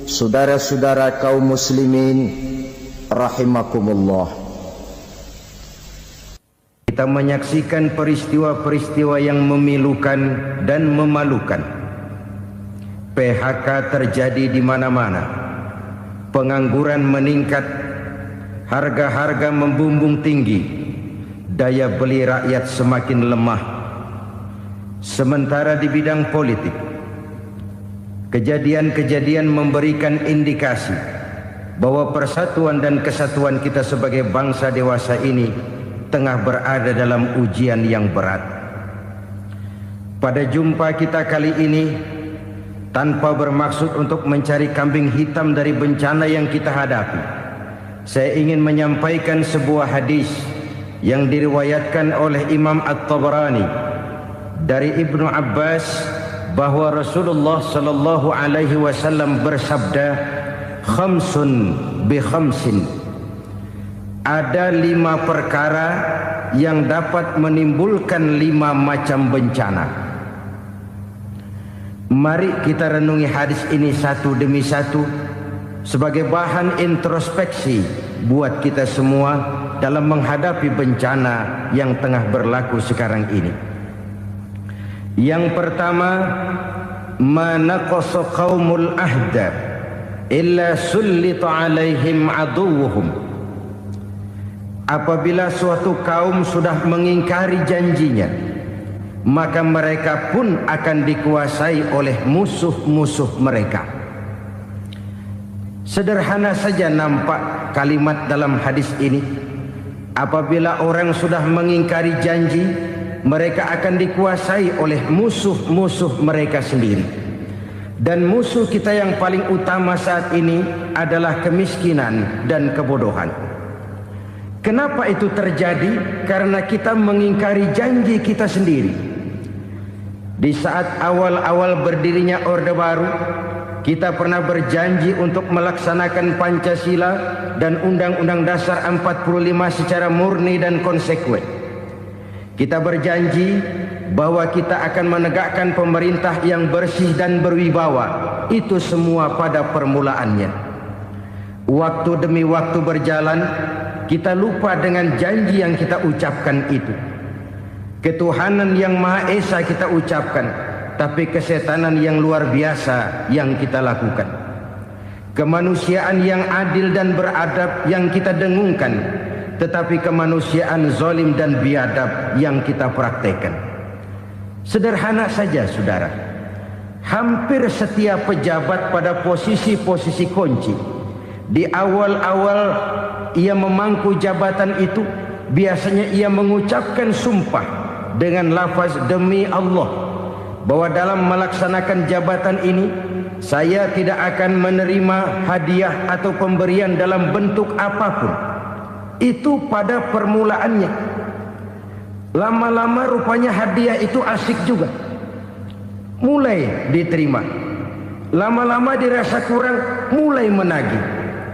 saudara-saudara kaum muslimin rahimakumullah. Kita menyaksikan peristiwa-peristiwa yang memilukan dan memalukan. PHK terjadi di mana-mana. Pengangguran meningkat, harga-harga membumbung tinggi, daya beli rakyat semakin lemah. Sementara di bidang politik, kejadian-kejadian memberikan indikasi bahwa persatuan dan kesatuan kita sebagai bangsa dewasa ini tengah berada dalam ujian yang berat. Pada jumpa kita kali ini, tanpa bermaksud untuk mencari kambing hitam dari bencana yang kita hadapi, saya ingin menyampaikan sebuah hadis yang diriwayatkan oleh Imam At-Tabarani dari Ibnu Abbas bahwa Rasulullah sallallahu alaihi wasallam bersabda, khamsun bi khamsin, ada 5 perkara yang dapat menimbulkan 5 macam bencana. Mari kita renungi hadis ini satu demi satu sebagai bahan introspeksi buat kita semua dalam menghadapi bencana yang tengah berlaku sekarang ini. Yang pertama, manaqasa qaumul ahda illa sullita alaihim aduwwuhum. Apabila suatu kaum sudah mengingkari janjinya, maka mereka pun akan dikuasai oleh musuh-musuh mereka. Sederhana saja nampak kalimat dalam hadis ini. Apabila orang sudah mengingkari janji, mereka akan dikuasai oleh musuh-musuh mereka sendiri. Dan musuh kita yang paling utama saat ini adalah kemiskinan dan kebodohan. Kenapa itu terjadi? Karena kita mengingkari janji kita sendiri. Di saat awal-awal berdirinya Orde Baru, kita pernah berjanji untuk melaksanakan Pancasila dan Undang-Undang Dasar 45 secara murni dan konsekuen. Kita berjanji bahwa kita akan menegakkan pemerintah yang bersih dan berwibawa. Itu semua pada permulaannya. Waktu demi waktu berjalan, kita lupa dengan janji yang kita ucapkan itu. Ketuhanan yang Maha Esa kita ucapkan, tapi kesetanan yang luar biasa yang kita lakukan. Kemanusiaan yang adil dan beradab yang kita dengungkan, tetapi kemanusiaan zalim dan biadab yang kita praktekkan. Sederhana saja saudara, hampir setiap pejabat pada posisi-posisi kunci, di awal-awal ia memangku jabatan itu, biasanya ia mengucapkan sumpah dengan lafaz demi Allah, bahwa dalam melaksanakan jabatan ini saya tidak akan menerima hadiah atau pemberian dalam bentuk apapun. Itu pada permulaannya. Lama-lama rupanya hadiah itu asik juga, mulai diterima. Lama-lama dirasa kurang, mulai menagih.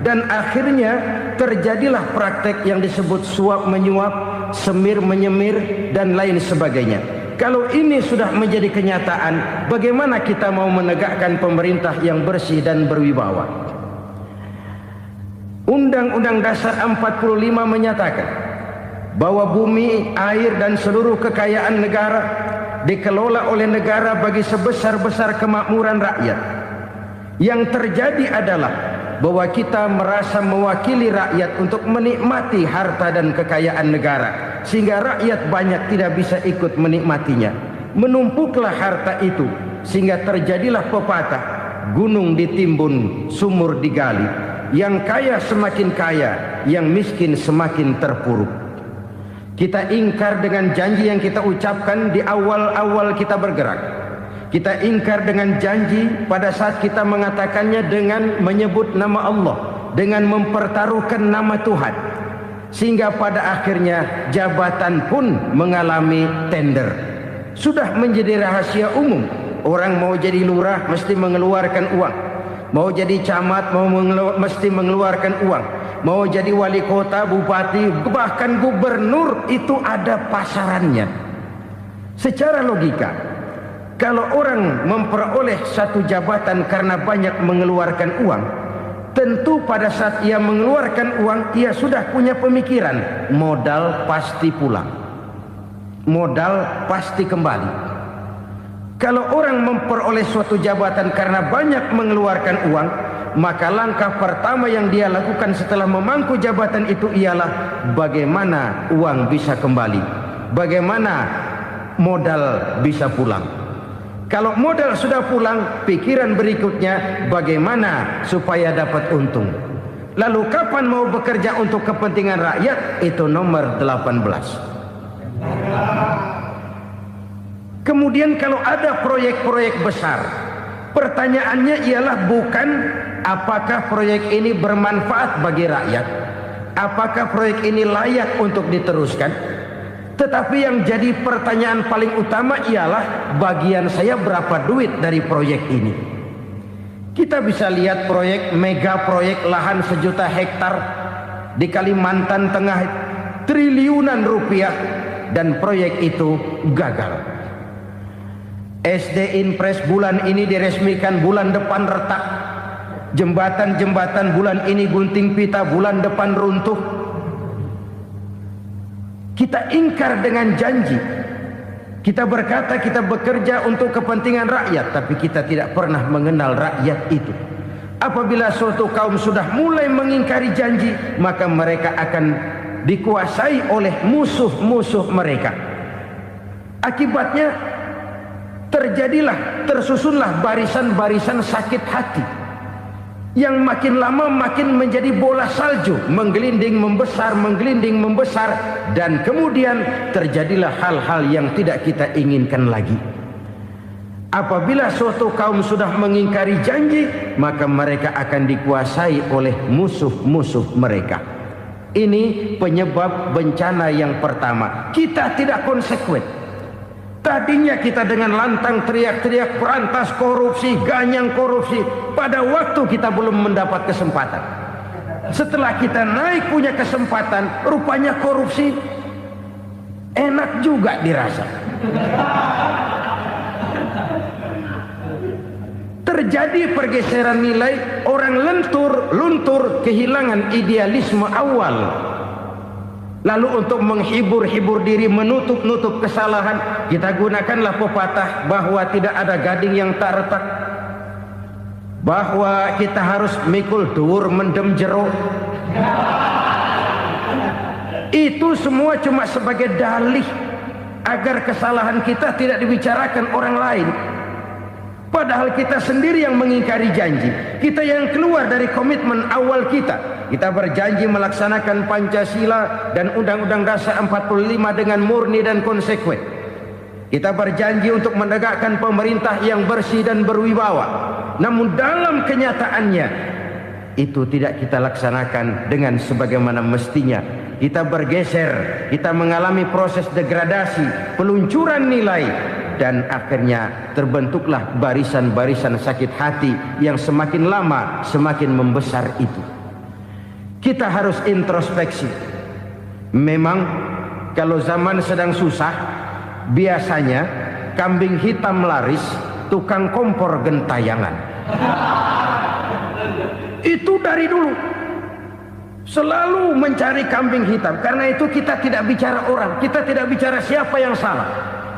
Dan akhirnya terjadilah praktek yang disebut suap menyuap, semir menyemir, dan lain sebagainya. Kalau ini sudah menjadi kenyataan, bagaimana kita mau menegakkan pemerintah yang bersih dan berwibawa? Undang-Undang Dasar 45 menyatakan bahwa bumi, air, dan seluruh kekayaan negara dikelola oleh negara bagi sebesar-besar kemakmuran rakyat. Yang terjadi adalah bahwa kita merasa mewakili rakyat untuk menikmati harta dan kekayaan negara, sehingga rakyat banyak tidak bisa ikut menikmatinya. Menumpuklah harta itu sehingga terjadilah pepatah, gunung ditimbun, sumur digali. Yang kaya semakin kaya, yang miskin semakin terpuruk. Kita ingkar dengan janji yang kita ucapkan di awal-awal kita bergerak. Kita ingkar dengan janji pada saat kita mengatakannya dengan menyebut nama Allah, dengan mempertaruhkan nama Tuhan. Sehingga pada akhirnya jabatan pun mengalami tender. Sudah menjadi rahasia umum. Orang mau jadi lurah mesti mengeluarkan uang. Mau jadi camat mesti mengeluarkan uang. Mau jadi wali kota, bupati, bahkan gubernur, itu ada pasarannya. Secara logika, Kalau orang memperoleh satu jabatan karena banyak mengeluarkan uang, tentu pada saat ia mengeluarkan uang, ia sudah punya pemikiran, modal pasti pulang, modal pasti kembali. Kalau orang memperoleh suatu jabatan karena banyak mengeluarkan uang, maka langkah pertama yang dia lakukan setelah memangku jabatan itu ialah bagaimana uang bisa kembali, bagaimana modal bisa pulang. Kalau modal sudah pulang, pikiran berikutnya bagaimana supaya dapat untung. Lalu kapan mau bekerja untuk kepentingan rakyat? Itu nomor 18. Kemudian kalau ada proyek-proyek besar, pertanyaannya ialah bukan apakah proyek ini bermanfaat bagi rakyat, apakah proyek ini layak untuk diteruskan, tetapi yang jadi pertanyaan paling utama ialah bagian saya berapa duit dari proyek ini. Kita bisa lihat proyek, mega proyek lahan 1 juta hektar di Kalimantan Tengah, triliunan rupiah, dan proyek itu gagal. SD Inpres bulan ini diresmikan, bulan depan retak. Jembatan-jembatan bulan ini gunting pita, bulan depan runtuh. Kita ingkar dengan janji. Kita berkata kita bekerja untuk kepentingan rakyat, tapi kita tidak pernah mengenal rakyat itu. Apabila suatu kaum sudah mulai mengingkari janji, maka mereka akan dikuasai oleh musuh-musuh mereka. Akibatnya tersusunlah barisan-barisan sakit hati, yang makin lama makin menjadi bola salju, menggelinding membesar, dan kemudian terjadilah hal-hal yang tidak kita inginkan lagi. Apabila suatu kaum sudah mengingkari janji, maka mereka akan dikuasai oleh musuh-musuh mereka. Ini penyebab bencana yang pertama. Kita tidak konsekuen. Tadinya kita dengan lantang teriak-teriak berantas korupsi, ganyang korupsi. Pada waktu kita belum mendapat kesempatan. Setelah kita naik punya kesempatan, rupanya korupsi enak juga dirasa. Terjadi pergeseran nilai, orang luntur, kehilangan idealisme awal. Lalu untuk menghibur diri, menutup kesalahan, kita gunakanlah pepatah bahwa tidak ada gading yang tak retak, bahwa kita harus mikul dhuwur mendem jero. Itu semua cuma sebagai dalih agar kesalahan kita tidak dibicarakan orang lain. Padahal kita sendiri yang mengingkari janji. Kita yang keluar dari komitmen awal kita. Kita berjanji melaksanakan Pancasila dan Undang-Undang Dasar 45 dengan murni dan konsekuen. Kita berjanji untuk menegakkan pemerintah yang bersih dan berwibawa. Namun dalam kenyataannya itu tidak kita laksanakan dengan sebagaimana mestinya. Kita bergeser, kita mengalami proses degradasi, peluncuran nilai, dan akhirnya terbentuklah barisan-barisan sakit hati yang semakin lama semakin membesar itu. Kita harus introspeksi. Memang kalau zaman sedang susah, biasanya kambing hitam laris, tukang kompor gentayangan. Itu dari dulu selalu mencari kambing hitam. Karena itu kita tidak bicara orang, kita tidak bicara siapa yang salah,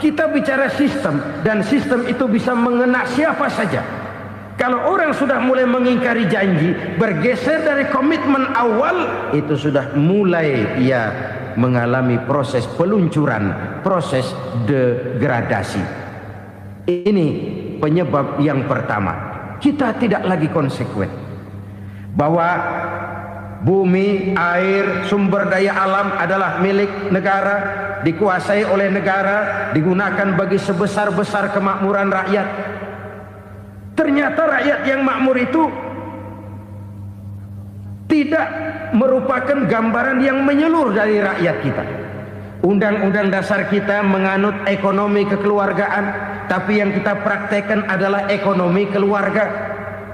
kita bicara sistem, dan sistem itu bisa mengena siapa saja. Kalau orang sudah mulai mengingkari janji, bergeser dari komitmen awal, itu sudah mulai ia mengalami proses peluncuran, proses degradasi. Ini penyebab yang pertama. Kita tidak lagi konsekuen bahwa bumi, air, sumber daya alam adalah milik negara, dikuasai oleh negara, digunakan bagi sebesar-besar kemakmuran rakyat. Ternyata rakyat yang makmur itu tidak merupakan gambaran yang menyeluruh dari rakyat kita. Undang-undang dasar kita menganut ekonomi kekeluargaan, tapi yang kita praktekkan adalah ekonomi keluarga.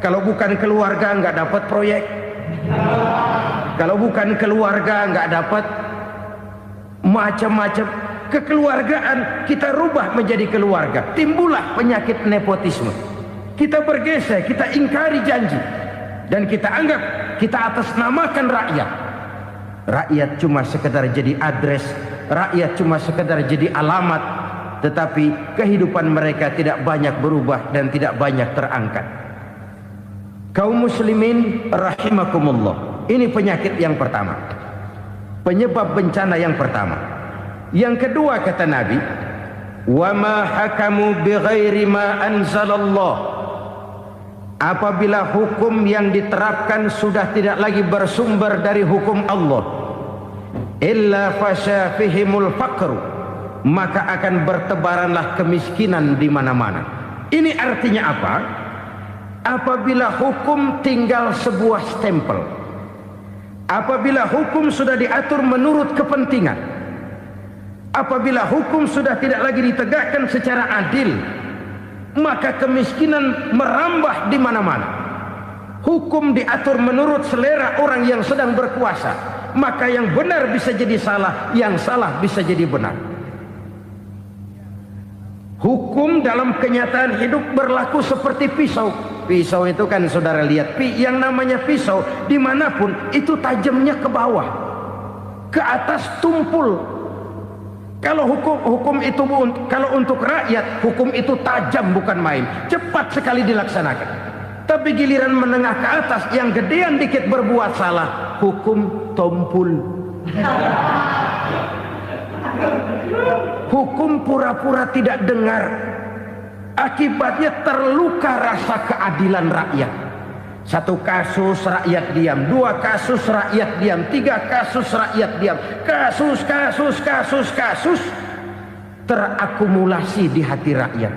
Kalau bukan keluarga nggak dapat proyek. Kalau bukan keluarga nggak dapat macam-macam. kekeluargaan kita rubah menjadi keluarga, timbullah penyakit nepotisme. Kita bergeser, kita ingkari janji, dan kita anggap kita atasnamakan rakyat. Rakyat cuma sekedar jadi adres, rakyat cuma sekedar jadi alamat, tetapi kehidupan mereka tidak banyak berubah dan tidak banyak terangkat. Kaum muslimin rahimakumullah, ini penyakit yang pertama, penyebab bencana yang pertama. Yang kedua kata Nabi, wa ma hakamu bighairi ma anzalallah. Apabila hukum yang diterapkan sudah tidak lagi bersumber dari hukum Allah, illa fasha fihimul faqru, maka akan bertebaranlah kemiskinan di mana-mana. Ini artinya apa? Apabila hukum tinggal sebuah stempel, apabila hukum sudah diatur menurut kepentingan, apabila hukum sudah tidak lagi ditegakkan secara adil, maka kemiskinan merambah di mana-mana. Hukum diatur menurut selera orang yang sedang berkuasa, maka yang benar bisa jadi salah, yang salah bisa jadi benar. Hukum dalam kenyataan hidup berlaku seperti pisau. Pisau itu kan saudara lihat, yang namanya pisau dimanapun itu tajamnya ke bawah, ke atas tumpul. Kalau hukum itu, kalau untuk rakyat, hukum itu tajam bukan main, cepat sekali dilaksanakan. Tapi giliran menengah ke atas, yang gedean dikit berbuat salah, hukum tumpul. Hukum pura-pura tidak dengar, akibatnya terluka rasa keadilan rakyat. Satu kasus rakyat diam, dua kasus rakyat diam, tiga kasus rakyat diam, kasus terakumulasi di hati rakyat,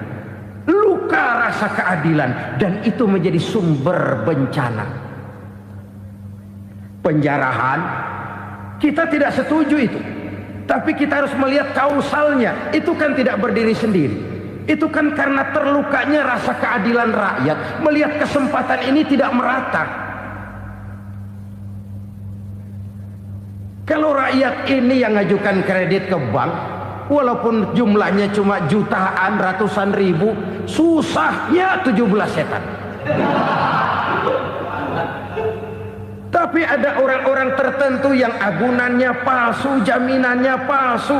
luka rasa keadilan, dan itu menjadi sumber bencana. Penjarahan, kita tidak setuju itu, tapi kita harus melihat kausalnya. Itu kan tidak berdiri sendiri. Itu kan karena terlukanya rasa keadilan rakyat, melihat kesempatan ini tidak merata. Kalau rakyat ini yang ngajukan kredit ke bank, walaupun jumlahnya cuma jutaan, ratusan ribu, susahnya 17 setan. Tapi ada orang-orang tertentu yang agunannya palsu, jaminannya palsu,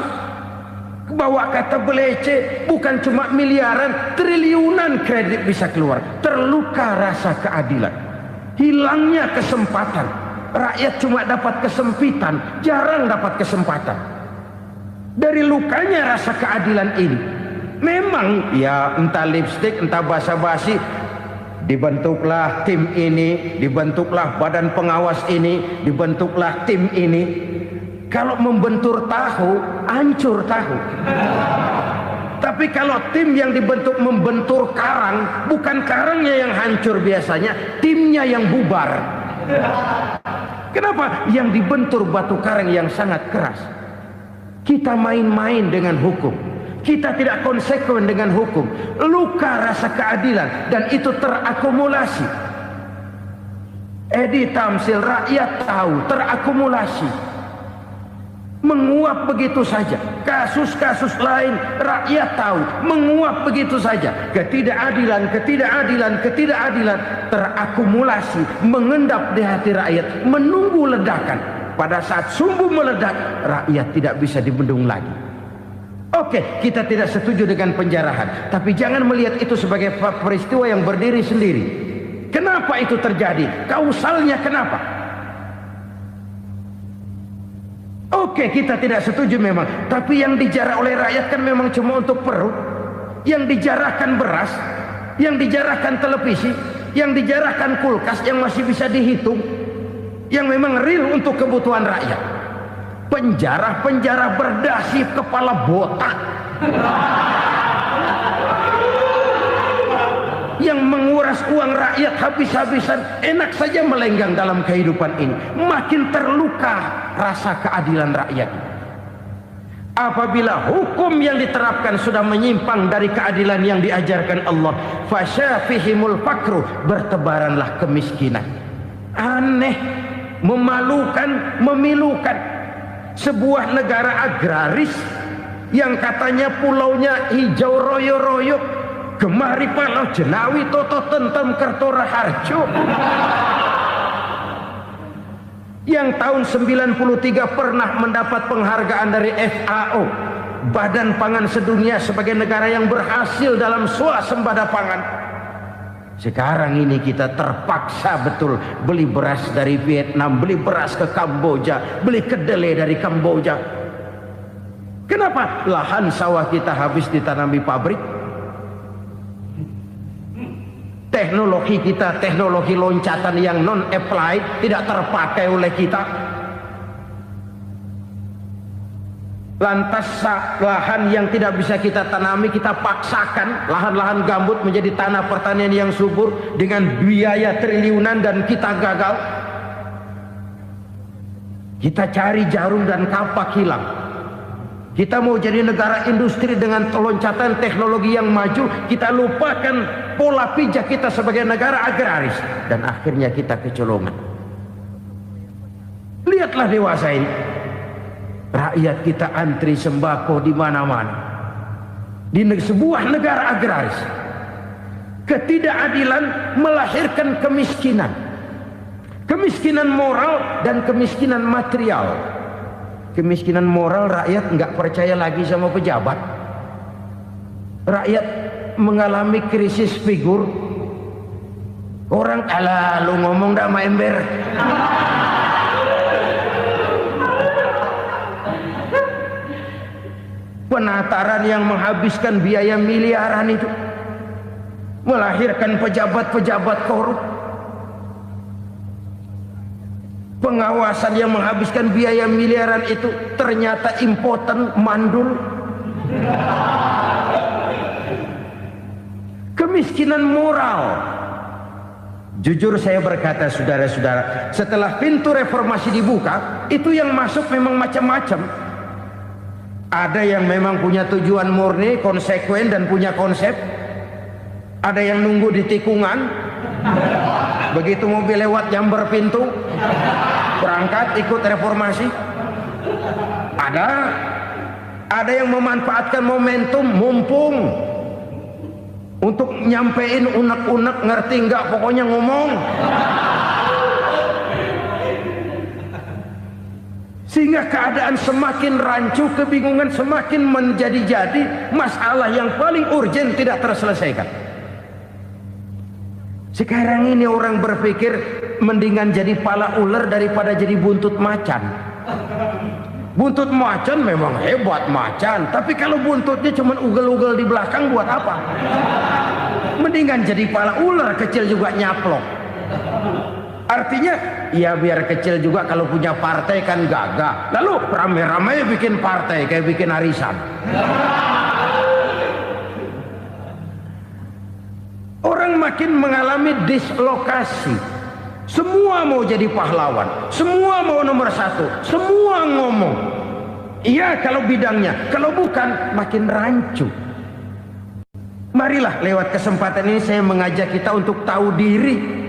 bawa kata belece, bukan cuma miliaran, triliunan kredit bisa keluar. Terluka rasa keadilan, hilangnya kesempatan. Rakyat cuma dapat kesempitan, jarang dapat kesempatan. Dari lukanya rasa keadilan ini, memang ya entah lipstik, entah basa-basi, dibentuklah tim ini, dibentuklah badan pengawas ini, dibentuklah tim ini. Kalau membentur tahu, hancur tahu. Tapi kalau tim yang dibentuk membentur karang, bukan karangnya yang hancur biasanya, timnya yang bubar. Kenapa? Yang dibentur batu karang yang sangat keras. Kita main-main dengan hukum, kita tidak konsekuen dengan hukum, luka rasa keadilan, dan itu terakumulasi. Edi Tamsil, rakyat tahu, terakumulasi, menguap begitu saja. Kasus-kasus lain rakyat tahu, menguap begitu saja. Ketidakadilan terakumulasi, mengendap di hati rakyat, menunggu ledakan. Pada saat sumbu meledak, rakyat tidak bisa dibendung lagi. Oke, kita tidak setuju dengan penjarahan, tapi jangan melihat itu sebagai peristiwa yang berdiri sendiri. Kenapa itu terjadi? Kausalnya kenapa? Oke, kita tidak setuju memang, tapi yang dijarah oleh rakyat kan memang cuma untuk perut. Yang dijarahkan beras, yang dijarahkan televisi, yang dijarahkan kulkas yang masih bisa dihitung, yang memang real untuk kebutuhan rakyat. Penjara-penjara berdasi kepala botak yang menguras uang rakyat habis-habisan, enak saja melenggang dalam kehidupan ini. Makin terluka rasa keadilan rakyat. Apabila hukum yang diterapkan sudah menyimpang dari keadilan yang diajarkan Allah, fasyafihimul fakru, bertebaranlah kemiskinan. Aneh, memalukan, memilukan. Sebuah negara agraris yang katanya pulaunya hijau royo-royo, gemari palau jenawi toto tentem kertora harjo, yang tahun 93 pernah mendapat penghargaan dari FAO, Badan Pangan Sedunia, sebagai negara yang berhasil dalam swasembada pangan. Sekarang ini kita terpaksa betul beli beras dari Vietnam, beli beras ke Kamboja, beli kedelai dari Kamboja. Kenapa? Lahan sawah kita habis ditanami pabrik. Teknologi kita, teknologi loncatan yang non-applied, tidak terpakai oleh kita. Lantas lahan yang tidak bisa kita tanami, kita paksakan lahan-lahan gambut menjadi tanah pertanian yang subur dengan biaya triliunan, dan kita gagal. Kita cari jarum dan kapak hilang. Kita mau jadi negara industri dengan loncatan teknologi yang maju, kita lupakan pola pijak kita sebagai negara agraris, dan akhirnya kita kecolongan. Lihatlah dewasa ini, rakyat kita antri sembako di mana-mana. Di sebuah negara agraris, ketidakadilan melahirkan kemiskinan, kemiskinan moral dan kemiskinan material. Kemiskinan moral, rakyat nggak percaya lagi sama pejabat. Rakyat mengalami krisis figur. Orang alah lu ngomong dah sama ember. Penataran yang menghabiskan biaya miliaran itu melahirkan pejabat-pejabat korup. Pengawasan yang menghabiskan biaya miliaran itu ternyata impoten, mandul. Kemiskinan moral. Jujur saya berkata, saudara-saudara, setelah pintu reformasi dibuka, itu yang masuk memang macam-macam. Ada yang memang punya tujuan murni, konsekuen dan punya konsep. Ada yang nunggu di tikungan, begitu mobil lewat nyamber pintu, berangkat ikut reformasi. Ada yang memanfaatkan momentum, mumpung, untuk nyampein unek-unek, ngerti nggak, pokoknya ngomong. Sehingga keadaan semakin rancu, kebingungan semakin menjadi-jadi, masalah yang paling urgen tidak terselesaikan. Sekarang ini orang berpikir mendingan jadi pala ular daripada jadi buntut macan. Buntut macan memang hebat macan, tapi kalau buntutnya cuma ugel-ugel di belakang buat apa? Mendingan jadi pala ular, kecil juga nyaplok. Artinya ya biar kecil juga kalau punya partai kan gagah. Lalu rame-rame bikin partai kayak bikin arisan. Orang makin mengalami dislokasi. Semua mau jadi pahlawan, semua mau nomor satu, semua ngomong. Iya kalau bidangnya, kalau bukan makin rancu. Marilah lewat kesempatan ini saya mengajak kita untuk tahu diri.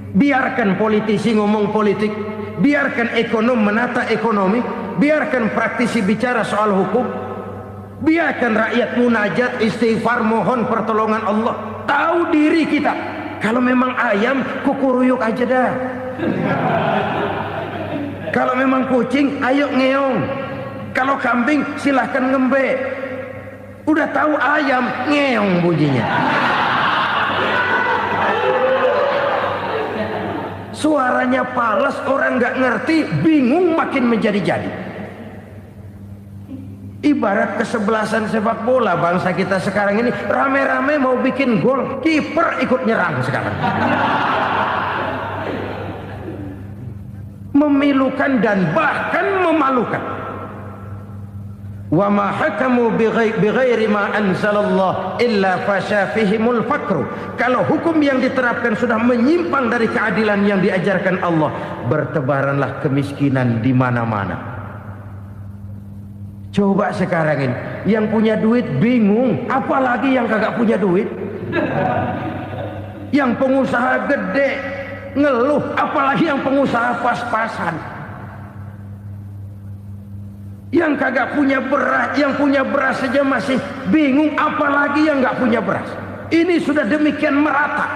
Biarkan politisi ngomong politik, biarkan ekonom menata ekonomi, biarkan praktisi bicara soal hukum, biarkan rakyat munajat, istighfar, mohon pertolongan Allah. Tahu diri kita. Kalau memang ayam, kukuruyuk aja dah. Kalau memang kucing, ayo ngeong. Kalau kambing, silahkan ngembe. Udah tahu ayam, ngeong bunyinya. Suaranya palas, orang nggak ngerti, bingung, makin menjadi-jadi. Ibarat kesebelasan sepak bola bangsa kita sekarang ini, rame-rame mau bikin gol, kiper ikut nyerang sekarang. Memilukan dan bahkan memalukan. Wa ma hakamu bighairi ma anzalallah illa fasyafihimul fakru. Kalau hukum yang diterapkan sudah menyimpang dari keadilan yang diajarkan Allah, bertebaranlah kemiskinan di mana-mana. Coba sekarang ini, yang punya duit bingung, apalagi yang kagak punya duit. Yang pengusaha gede ngeluh, apalagi yang pengusaha pas-pasan. Yang kagak punya beras, yang punya beras saja masih bingung, apalagi yang nggak punya beras. Ini sudah demikian merata.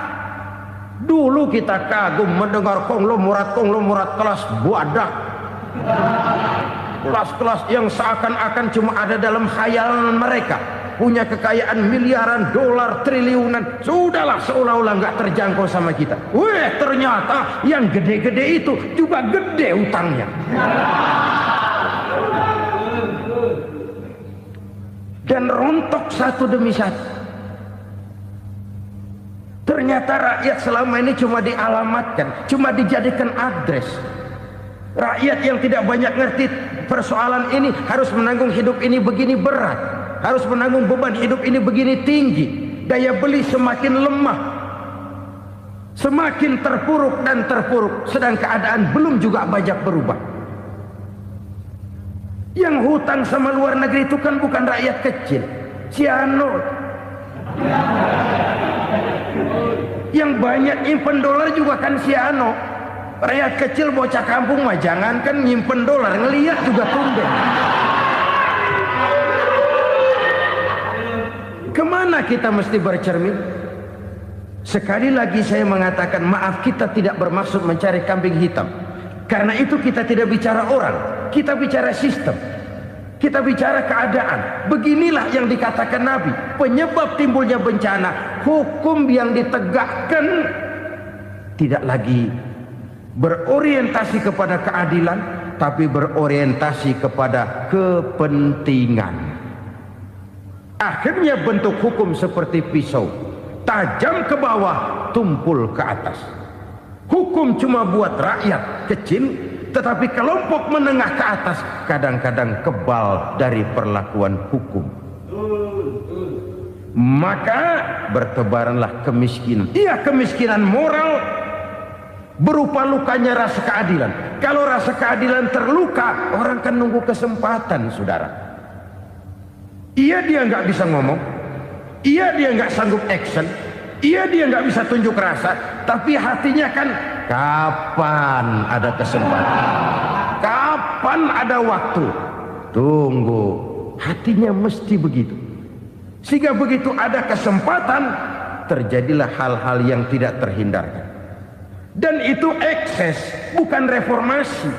Dulu kita kagum mendengar konglomerat kelas buadak, kelas-kelas yang seakan-akan cuma ada dalam khayalan mereka, punya kekayaan miliaran dolar, triliunan. Sudahlah, seolah-olah nggak terjangkau sama kita. Weh, ternyata yang gede-gede itu juga gede utangnya. Dan rontok satu demi satu. Ternyata rakyat selama ini cuma dialamatkan, cuma dijadikan adres. Rakyat yang tidak banyak ngerti persoalan ini harus menanggung hidup ini begini berat, harus menanggung beban hidup ini begini tinggi. Daya beli semakin lemah, semakin terpuruk dan terpuruk, sedang keadaan belum juga banyak berubah. Yang hutang sama luar negeri itu kan bukan rakyat kecil, Ciano. Yang banyak nyimpen dolar juga kan Ciano. Rakyat kecil bocah kampung mah jangankan nyimpen dolar, ngelihat juga tumben. Kemana kita mesti bercermin? Sekali lagi saya mengatakan, maaf, kita tidak bermaksud mencari kambing hitam. Karena itu kita tidak bicara orang, kita bicara sistem, kita bicara keadaan. Beginilah yang dikatakan Nabi, penyebab timbulnya bencana, hukum yang ditegakkan tidak lagi berorientasi kepada keadilan, tapi berorientasi kepada kepentingan. Akhirnya bentuk hukum seperti pisau, tajam ke bawah, tumpul ke atas. Hukum cuma buat rakyat kecil, tetapi kelompok menengah ke atas kadang-kadang kebal dari perlakuan hukum. Maka bertebaranlah kemiskinan. Iya, kemiskinan moral berupa lukanya rasa keadilan. Kalau rasa keadilan terluka, orang kan nunggu kesempatan, saudara. Iya, dia nggak bisa ngomong. Iya, dia nggak sanggup action. Iya, dia nggak bisa tunjuk rasa, tapi hatinya kan, kapan ada kesempatan, kapan ada waktu, tunggu. Hatinya mesti begitu. Sehingga begitu ada kesempatan, terjadilah hal-hal yang tidak terhindarkan. Dan itu ekses, bukan reformasi.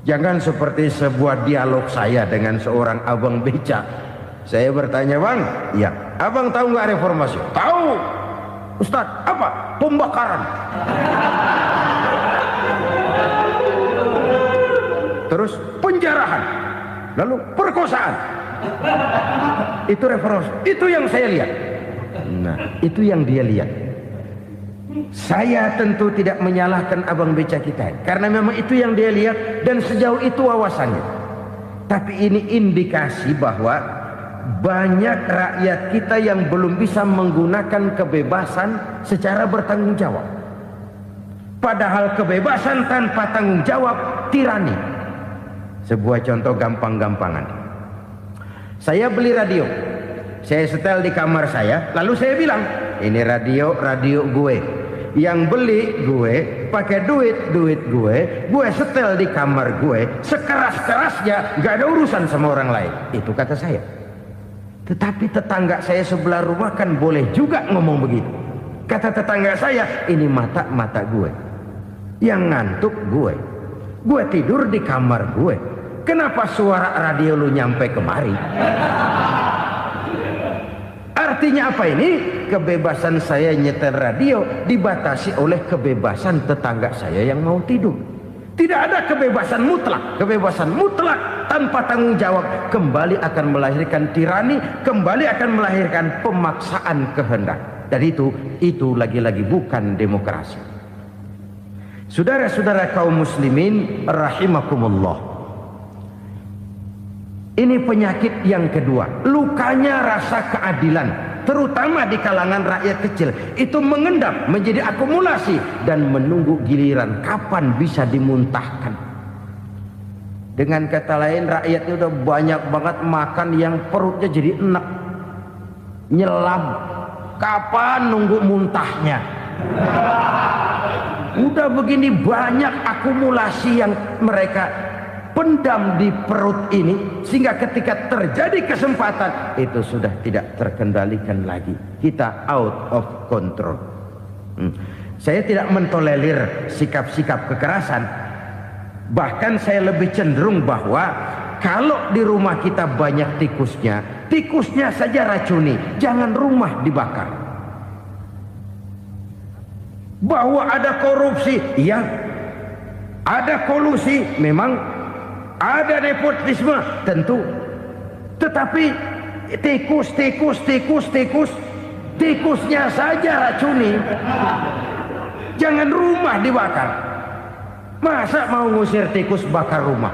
Jangan seperti sebuah dialog saya dengan seorang abang beca. Saya bertanya, bang, iya, abang tahu nggak reformasi? Tahu. Ustadz, apa? Pembakaran. Terus penjarahan. Lalu perkosaan. Itu reformasi. Itu yang saya lihat. Nah, itu yang dia lihat. Saya tentu tidak menyalahkan abang beca kita, karena memang itu yang dia lihat dan sejauh itu wawasannya. Tapi ini indikasi bahwa banyak rakyat kita yang belum bisa menggunakan kebebasan secara bertanggung jawab. Padahal kebebasan tanpa tanggung jawab tirani. Sebuah contoh gampang-gampangan. Saya beli radio, saya setel di kamar saya, lalu saya bilang, ini radio gue. Yang beli gue, pakai duit gue setel di kamar gue, sekeras-kerasnya, gak ada urusan sama orang lain. Itu kata saya. Tetapi tetangga saya sebelah rumah kan boleh juga ngomong begitu. Kata tetangga saya, ini mata gue, yang ngantuk gue tidur di kamar gue, kenapa suara radio lu nyampe kemari? Artinya apa ini? Kebebasan saya nyetel radio dibatasi oleh kebebasan tetangga saya yang mau tidur. Tidak ada kebebasan mutlak. Kebebasan mutlak tanpa tanggung jawab kembali akan melahirkan tirani, kembali akan melahirkan pemaksaan kehendak. Dan itu lagi-lagi bukan demokrasi. Saudara-saudara kaum muslimin rahimakumullah. Ini penyakit yang kedua, lukanya rasa keadilan, terutama di kalangan rakyat kecil. Itu mengendap menjadi akumulasi dan menunggu giliran kapan bisa dimuntahkan. Dengan kata lain, rakyatnya udah banyak banget makan yang perutnya jadi enek, nyelam. Kapan nunggu muntahnya? Udah begini banyak akumulasi yang mereka pendam di perut ini, sehingga ketika terjadi kesempatan itu sudah tidak terkendalikan lagi. Kita out of control. Saya tidak mentolerir sikap-sikap kekerasan. Bahkan saya lebih cenderung bahwa kalau di rumah kita banyak tikusnya, tikusnya saja racuni, jangan rumah dibakar. Bahwa ada korupsi, iya. Ada kolusi, memang. Ada nepotisme, tentu. Tetapi tikusnya saja racuni. Jangan rumah dibakar. Masa mau ngusir tikus bakar rumah?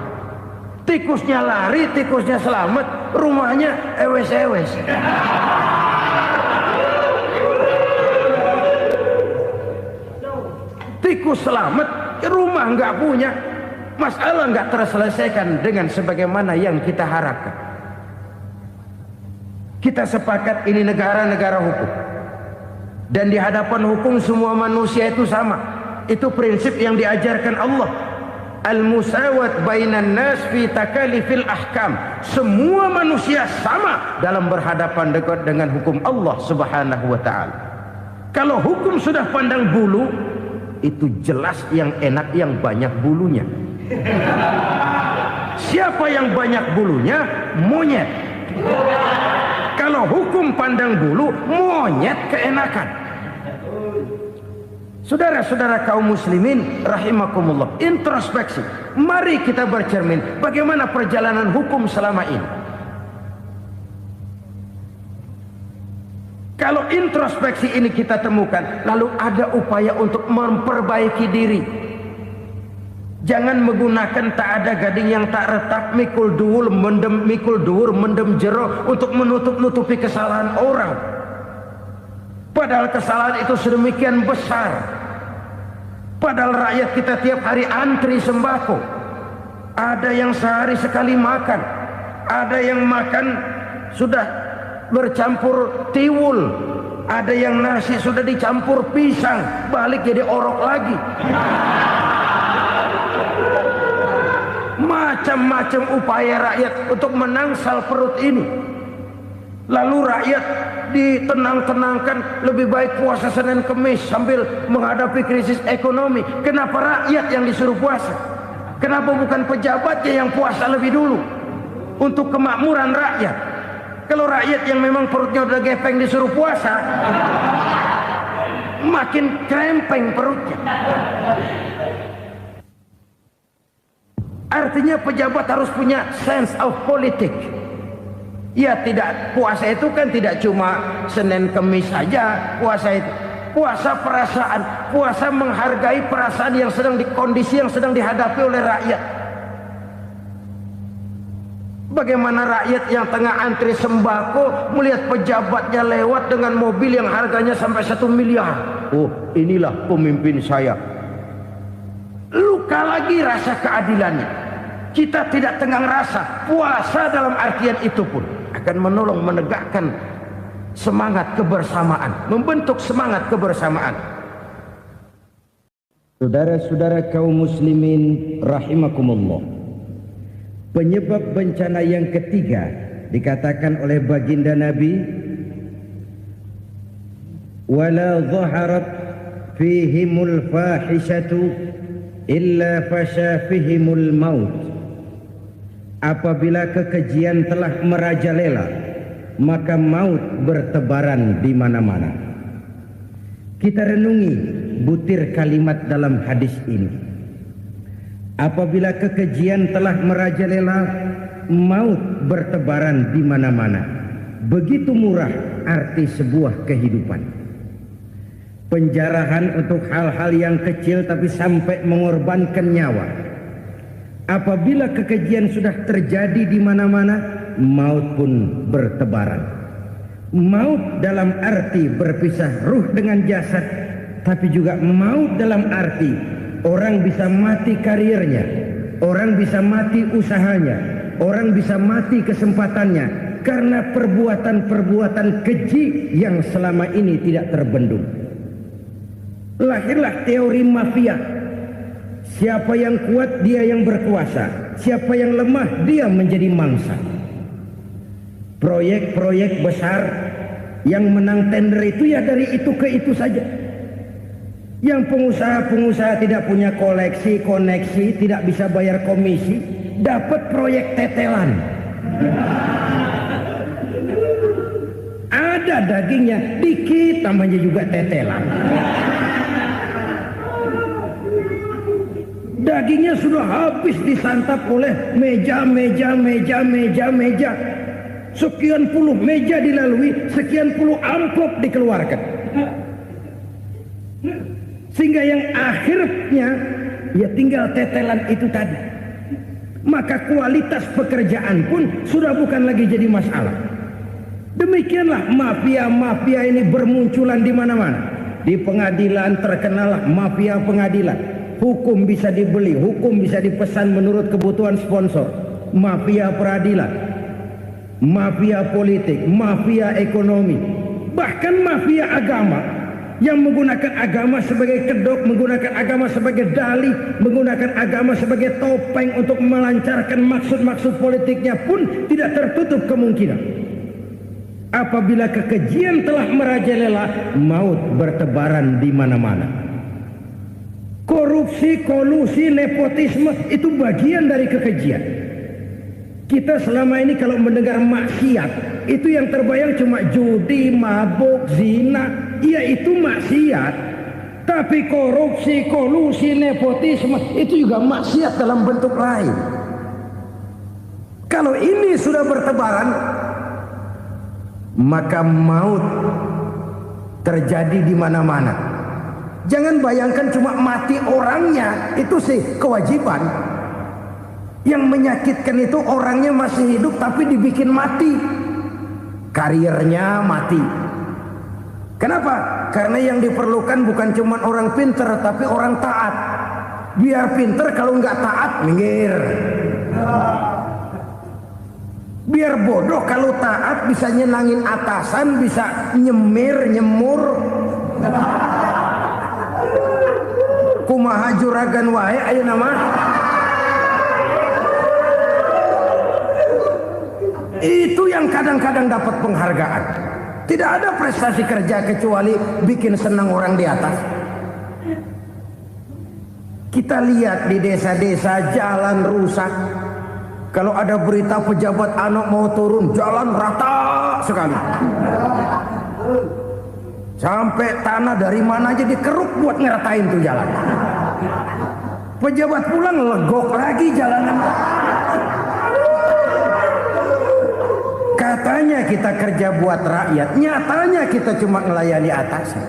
Tikusnya lari, tikusnya selamat, rumahnya ewes-ewes. Tikus selamat, rumah nggak punya, masalah nggak terselesaikan dengan sebagaimana yang kita harapkan. Kita sepakat ini negara hukum, dan di hadapan hukum semua manusia itu sama. Itu prinsip yang diajarkan Allah. Al-musawat bainan nas fi takalifil ahkam. Semua manusia sama dalam berhadapan dekat dengan hukum Allah Subhanahu wa taala. Kalau hukum sudah pandang bulu, itu jelas yang enak yang banyak bulunya. Siapa yang banyak bulunya? Monyet. Kalau hukum pandang bulu, monyet keenakan. Saudara-saudara kaum muslimin rahimakumullah, introspeksi. Mari kita bercermin bagaimana perjalanan hukum selama ini. Kalau introspeksi ini kita temukan, lalu ada upaya untuk memperbaiki diri. Jangan menggunakan tak ada gading yang tak retak, mikul duwur mendem jero untuk menutup-nutupi kesalahan orang. Padahal kesalahan itu sedemikian besar. Padahal rakyat kita tiap hari antri sembako. Ada yang sehari sekali makan, ada yang makan sudah bercampur tiwul, ada yang nasi sudah dicampur pisang, balik jadi orok lagi. Macam-macam upaya rakyat untuk menangsal perut ini. Lalu rakyat ditenang-tenangkan, lebih baik puasa Senin Kemis sambil menghadapi krisis ekonomi. Kenapa rakyat yang disuruh puasa? Kenapa bukan pejabatnya yang puasa lebih dulu untuk kemakmuran rakyat? Kalau rakyat yang memang perutnya udah gepeng disuruh puasa, makin krempeng perutnya. Artinya pejabat harus punya sense of politics. Ya, tidak, puasa itu kan tidak cuma Senin Kemis saja. Puasa itu puasa perasaan, puasa menghargai perasaan yang sedang kondisi yang sedang dihadapi oleh rakyat. Bagaimana rakyat yang tengah antri sembako melihat pejabatnya lewat dengan mobil yang harganya sampai 1 miliar. Oh, inilah pemimpin saya. Luka lagi rasa keadilannya. Kita tidak tenggang rasa. Puasa dalam artian itu pun akan menolong menegakkan semangat kebersamaan, membentuk semangat kebersamaan. Saudara-saudara kaum muslimin rahimakumullah, penyebab bencana yang ketiga dikatakan oleh baginda Nabi, wala dhaharat fihimul fahishatu illa fasha fihimul maut. Apabila kekejian telah merajalela, maka maut bertebaran di mana-mana. Kita renungi butir kalimat dalam hadis ini. Apabila kekejian telah merajalela, maut bertebaran di mana-mana. Begitu murah arti sebuah kehidupan. Penjarahan untuk hal-hal yang kecil tapi sampai mengorbankan nyawa. Apabila kekejian sudah terjadi di mana-mana, maut pun bertebaran. Maut dalam arti berpisah ruh dengan jasad, tapi juga maut dalam arti orang bisa mati karirnya, orang bisa mati usahanya, orang bisa mati kesempatannya karena perbuatan-perbuatan keji yang selama ini tidak terbendung. Lahirlah teori mafia. Siapa yang kuat dia yang berkuasa, siapa yang lemah dia menjadi mangsa. Proyek-proyek besar yang menang tender itu ya dari itu ke itu saja. Yang pengusaha-pengusaha tidak punya koneksi, tidak bisa bayar komisi, dapat proyek tetelan. Ada dagingnya dikit, namanya juga tetelan. Dagingnya sudah habis disantap oleh meja. Sekian puluh meja dilalui, sekian puluh amplop dikeluarkan. Sehingga yang akhirnya ya tinggal tetelan itu tadi. Maka kualitas pekerjaan pun sudah bukan lagi jadi masalah. Demikianlah mafia-mafia ini bermunculan di mana-mana. Di pengadilan terkenallah mafia pengadilan. Hukum bisa dibeli, hukum bisa dipesan menurut kebutuhan sponsor. Mafia peradilan, mafia politik, mafia ekonomi, bahkan mafia agama yang menggunakan agama sebagai kedok, menggunakan agama sebagai dalih, menggunakan agama sebagai topeng untuk melancarkan maksud-maksud politiknya pun tidak tertutup kemungkinan. Apabila kekejian telah merajalela, maut bertebaran di mana-mana. Korupsi, kolusi, nepotisme itu bagian dari kekejian. Kita selama ini kalau mendengar maksiat, itu yang terbayang cuma judi, mabuk, zina. Ya itu maksiat. Tapi korupsi, kolusi, nepotisme itu juga maksiat dalam bentuk lain. Kalau ini sudah bertebaran, maka maut terjadi di mana-mana. Jangan bayangkan cuma mati orangnya, itu sih kewajiban. Yang menyakitkan itu orangnya masih hidup tapi dibikin mati. Karirnya mati. Kenapa? Karena yang diperlukan bukan cuma orang pinter tapi orang taat. Biar pinter, kalau nggak taat minggir. Biar bodoh, kalau taat bisa nyenangin atasan, bisa nyemur. Kumaha juragan wae ayeuna nama. Itu yang kadang-kadang dapat penghargaan. Tidak ada prestasi kerja kecuali bikin senang orang di atas. Kita lihat di desa-desa jalan rusak. Kalau ada berita pejabat anak mau turun, jalan rata sekali. Sampai tanah dari mana aja dikeruk buat ngeratain tuh jalan. Pejabat pulang legok lagi jalanan. Katanya kita kerja buat rakyat, nyatanya kita cuma melayani atasnya.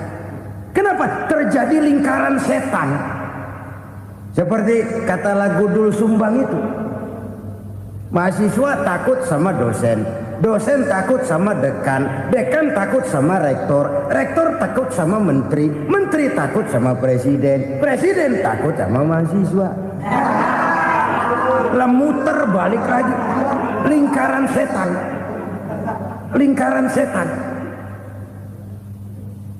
Kenapa? Terjadi lingkaran setan. Seperti kata lagu Dul Sumbang itu. Mahasiswa takut sama dosen, dosen takut sama dekan, dekan takut sama rektor, rektor takut sama menteri, menteri takut sama presiden, presiden takut sama mahasiswa. Lah muter balik lagi. Lingkaran setan. Lingkaran setan.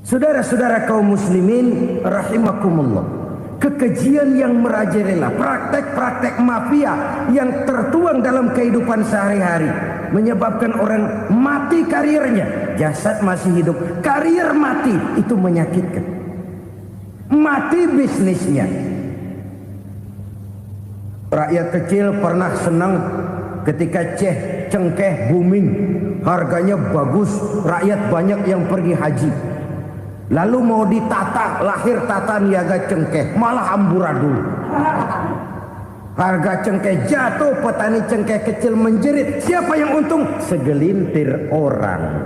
Saudara-saudara kaum muslimin rahimakumullah. Kekejian yang merajalela, praktek-praktek mafia yang tertuang dalam kehidupan sehari-hari menyebabkan orang mati karirnya, jasad masih hidup, karir mati, itu menyakitkan. Mati bisnisnya. Rakyat kecil pernah senang ketika cengkeh booming, harganya bagus, rakyat banyak yang pergi haji. Lalu mau ditata, lahir tata niaga cengkeh, malah amburadul. Harga cengkeh jatuh, petani cengkeh kecil menjerit. Siapa yang untung? Segelintir orang.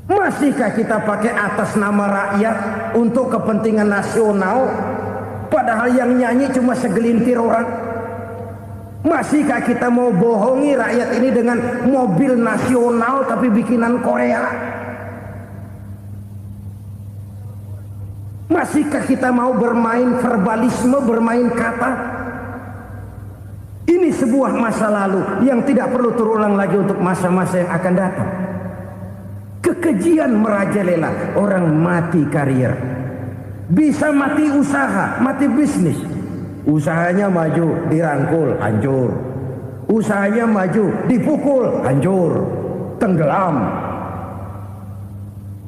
Masihkah kita pakai atas nama rakyat untuk kepentingan nasional, padahal yang nyanyi cuma segelintir orang? Masihkah kita mau bohongi rakyat ini dengan mobil nasional tapi bikinan Korea? Masihkah kita mau bermain verbalisme, bermain kata? Ini sebuah masa lalu yang tidak perlu terulang lagi untuk masa-masa yang akan datang. Kekejian merajalela, orang mati karir, bisa mati usaha, mati bisnis, Usahanya maju, dirangkul, hancur. Usahanya maju, dipukul, hancur, tenggelam.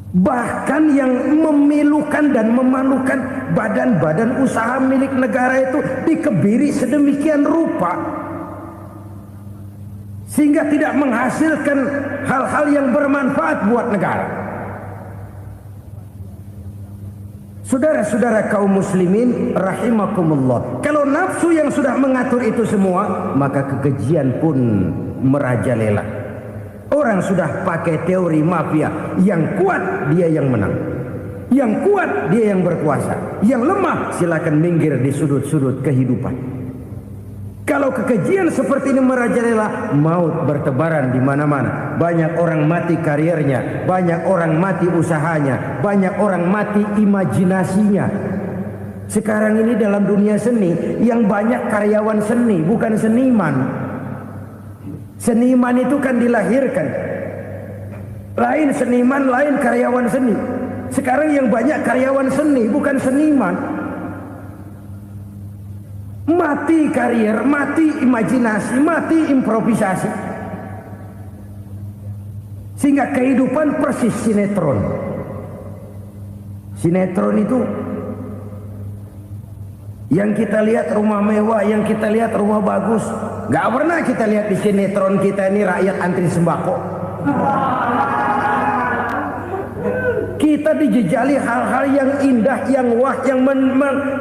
Bahkan yang memilukan dan memalukan badan-badan usaha milik negara itu dikebiri sedemikian rupa sehingga tidak menghasilkan hal-hal yang bermanfaat buat negara. Saudara-saudara kaum muslimin rahimakumullah, kalau nafsu yang sudah mengatur itu semua, maka kekejian pun merajalela. Orang sudah pakai teori mafia, yang kuat dia yang menang, yang kuat dia yang berkuasa, yang lemah silakan minggir di sudut-sudut kehidupan. Kalau kekejian seperti ini merajalela, maut bertebaran di mana-mana. Banyak orang mati karirnya, banyak orang mati usahanya, banyak orang mati imajinasinya. Sekarang ini dalam dunia seni, yang banyak karyawan seni, bukan seniman. Seniman itu kan dilahirkan. Lain seniman, lain karyawan seni. Sekarang yang banyak karyawan seni, bukan seniman. Mati karier, mati imajinasi, mati improvisasi. Sehingga kehidupan persis sinetron. Sinetron itu yang kita lihat rumah mewah, yang kita lihat rumah bagus. Gak pernah kita lihat di sinetron kita ini rakyat antri sembako. Kita dijejali hal-hal yang indah, yang wah, yang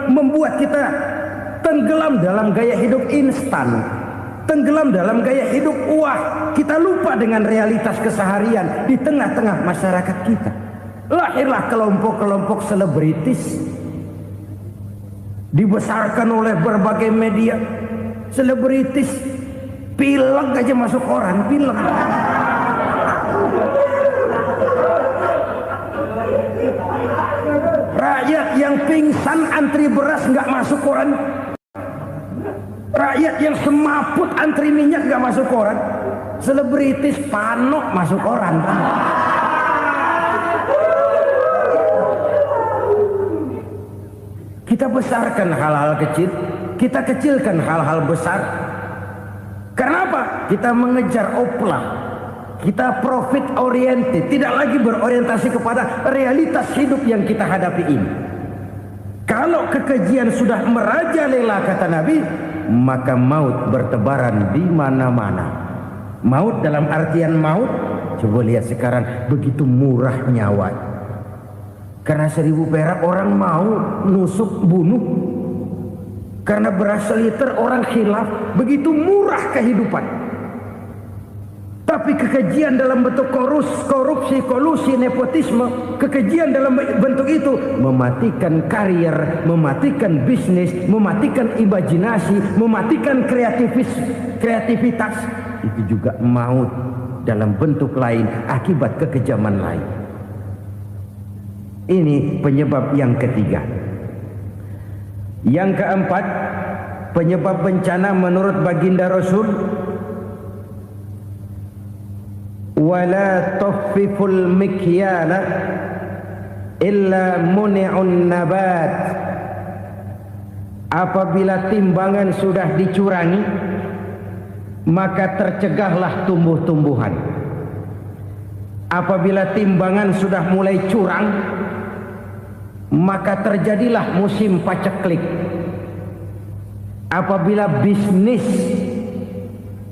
membuat kita tenggelam dalam gaya hidup instan, tenggelam dalam gaya hidup wah. Kita lupa dengan realitas keseharian di tengah-tengah masyarakat kita. Lahirlah kelompok-kelompok selebritis, dibesarkan oleh berbagai media. Selebritis pilek aja masuk koran, pilek. Rakyat yang pingsan antri beras nggak masuk koran. Rakyat yang semaput antri minyak nggak masuk koran. Selebritis panok masuk koran. Kita besarkan hal-hal kecil, kita kecilkan hal-hal besar. Kenapa? Kita mengejar oplah, kita profit oriented, tidak lagi berorientasi kepada realitas hidup yang kita hadapi ini. Kalau kekejian sudah merajalela kata Nabi, maka maut bertebaran di mana-mana. Maut dalam artian maut, coba lihat sekarang begitu murah nyawa. Karena 1000 perak orang mau nusuk bunuh. Karena beras seliter orang khilaf, begitu murah kehidupan. Tapi kekejian dalam bentuk korupsi, kolusi, nepotisme, kekejian dalam bentuk itu mematikan karier, mematikan bisnis, mematikan imajinasi, mematikan kreativitas. Itu juga maut dalam bentuk lain akibat kekejaman lain. Ini penyebab yang ketiga. Yang keempat, penyebab bencana menurut baginda Rasul, wala tuffiful mikyala illa muni'un nabat. Apabila timbangan sudah dicurangi, maka tercegahlah tumbuh-tumbuhan. Apabila timbangan sudah mulai curang, maka terjadilah musim paceklik. Apabila bisnis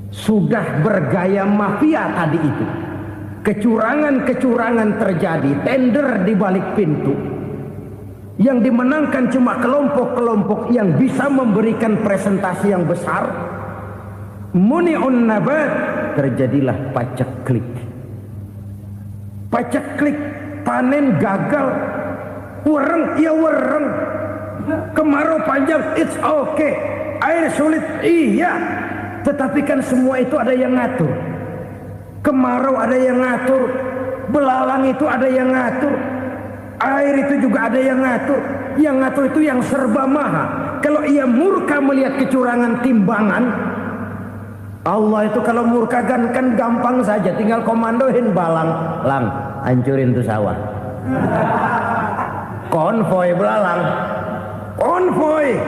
sudah bergaya mafia tadi itu, kecurangan-kecurangan terjadi, tender di balik pintu, yang dimenangkan cuma kelompok-kelompok yang bisa memberikan presentasi yang besar, muni'un nabat, terjadilah paceklik. Paceklik, panen gagal, wereng, ya wereng. Kemarau panjang, it's okay. Air sulit, iya. Tetapi kan semua itu ada yang ngatur. Kemarau ada yang ngatur, belalang itu ada yang ngatur, air itu juga ada yang ngatur. Yang ngatur itu yang serba maha. Kalau ia murka melihat kecurangan timbangan, Allah itu kalau murka kan gampang saja, tinggal komandoin balang, lang, hancurin tuh sawah. Konvoy belalang, konvoy.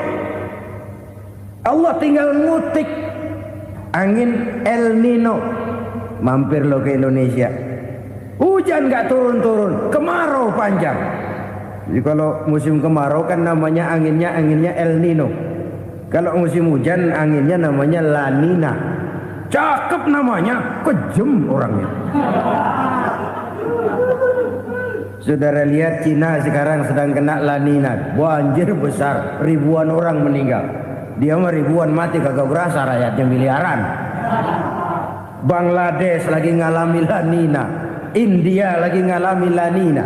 Allah tinggal ngutik angin El Nino. Mampir lo ke Indonesia, hujan nggak turun-turun, kemarau panjang. Jadi kalau musim kemarau kan namanya anginnya El Nino. Kalau musim hujan anginnya namanya La Nina. Cakep namanya, kejem orangnya. Saudara lihat Cina sekarang sedang kena La Nina, banjir besar, ribuan orang meninggal. Dia mah ribuan mati kagak berasa, rakyatnya miliaran. Bangladesh lagi ngalami La Nina, India lagi ngalami La Nina.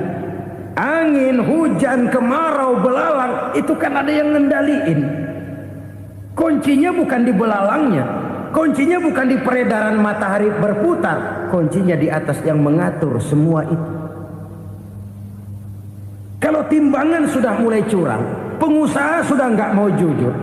Angin, hujan, kemarau, belalang itu kan ada yang ngendaliin. Kuncinya bukan di belalangnya, kuncinya bukan di peredaran matahari berputar, kuncinya di atas yang mengatur semua itu. Kalau timbangan sudah mulai curang, pengusaha sudah nggak mau jujur,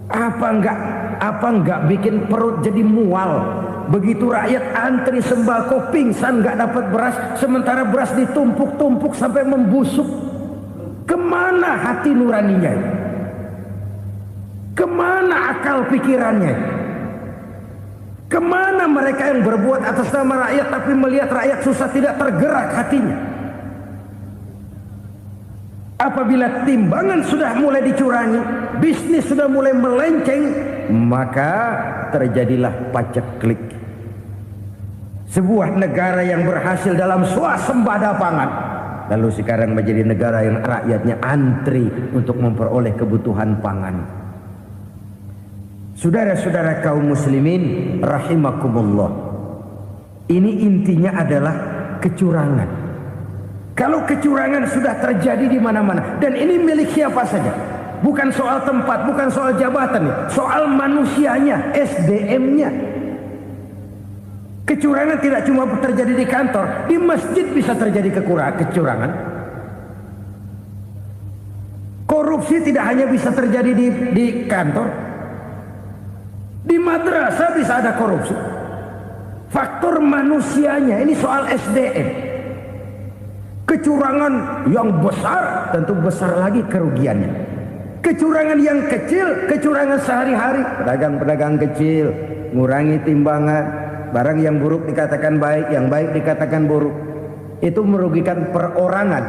apa nggak bikin perut jadi mual. Begitu rakyat antri sembako pingsan nggak dapat beras, sementara beras ditumpuk-tumpuk sampai membusuk. Kemana hati nuraninya? Kemana akal pikirannya? Kemana mereka yang berbuat atas nama rakyat tapi melihat rakyat susah tidak tergerak hatinya? Apabila timbangan sudah mulai dicurangi, bisnis sudah mulai melenceng, maka terjadilah paceklik. Sebuah negara yang berhasil dalam swasembada pangan, lalu sekarang menjadi negara yang rakyatnya antri untuk memperoleh kebutuhan pangan. Saudara-saudara kaum muslimin rahimakumullah, ini intinya adalah kecurangan. Kalau kecurangan sudah terjadi di mana-mana, dan ini milik siapa saja, bukan soal tempat, bukan soal jabatan, soal manusianya, SDM-nya. Kecurangan tidak cuma terjadi di kantor, di masjid bisa terjadi kecurangan. Korupsi tidak hanya bisa terjadi di kantor, di madrasah bisa ada korupsi. Faktor manusianya, ini soal SDM. Kecurangan yang besar tentu besar lagi kerugiannya. Kecurangan yang kecil, kecurangan sehari-hari, pedagang-pedagang kecil ngurangi timbangan, barang yang buruk dikatakan baik, yang baik dikatakan buruk, itu merugikan perorangan.